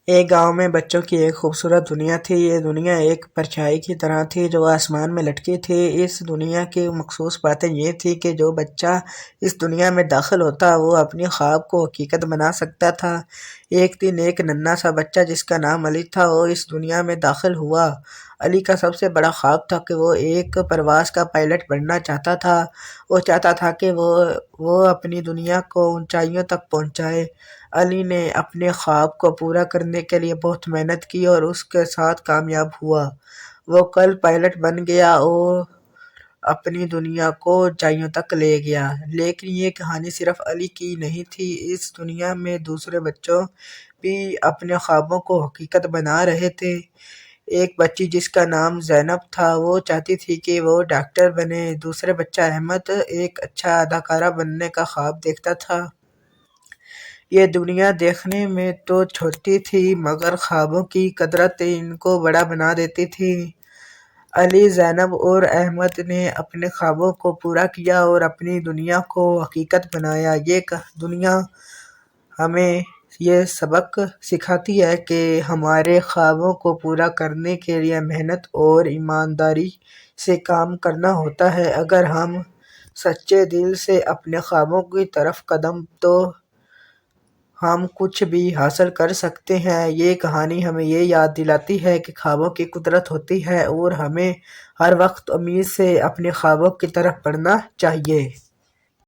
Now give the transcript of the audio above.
ایک گاؤں میں بچوں کی ایک خوبصورت دنیا تھی۔ یہ دنیا ایک پرچھائی کی طرح تھی جو آسمان میں لٹکی تھی۔ اس دنیا کی مخصوص باتیں یہ تھیں کہ جو بچہ اس دنیا میں داخل ہوتا وہ اپنی خواب کو حقیقت بنا سکتا تھا۔ ایک دن ایک ننھا سا بچہ جس کا نام علی تھا وہ اس دنیا میں داخل ہوا۔ علی کا سب سے بڑا خواب تھا کہ وہ ایک پرواز کا پائلٹ بننا چاہتا تھا۔ وہ چاہتا تھا کہ وہ اپنی دنیا کو اونچائیوں تک پہنچائے۔ علی نے اپنے خواب کو پورا کرنے کے لیے بہت محنت کی اور اس کے ساتھ کامیاب ہوا۔ وہ کل پائلٹ بن گیا اور اپنی دنیا کو اونچائیوں تک لے گیا۔ لیکن یہ کہانی صرف علی کی نہیں تھی۔ اس دنیا میں دوسرے بچوں بھی اپنے خوابوں کو حقیقت بنا رہے تھے۔ ایک بچی جس کا نام زینب تھا وہ چاہتی تھی کہ وہ ڈاکٹر بنے۔ دوسرا بچہ احمد ایک اچھا اداکار بننے کا خواب دیکھتا تھا۔ یہ دنیا دیکھنے میں تو چھوٹی تھی مگر خوابوں کی قدرت ان کو بڑا بنا دیتی تھی۔ علی، زینب اور احمد نے اپنے خوابوں کو پورا کیا اور اپنی دنیا کو حقیقت بنایا۔ یہ دنیا ہمیں یہ سبق سکھاتی ہے کہ ہمارے خوابوں کو پورا کرنے کے لیے محنت اور ایمانداری سے کام کرنا ہوتا ہے۔ اگر ہم سچے دل سے اپنے خوابوں کی طرف قدم تو ہم کچھ بھی حاصل کر سکتے ہیں۔ یہ کہانی ہمیں یہ یاد دلاتی ہے کہ خوابوں کی قدرت ہوتی ہے اور ہمیں ہر وقت امید سے اپنے خوابوں کی طرف بڑھنا چاہیے۔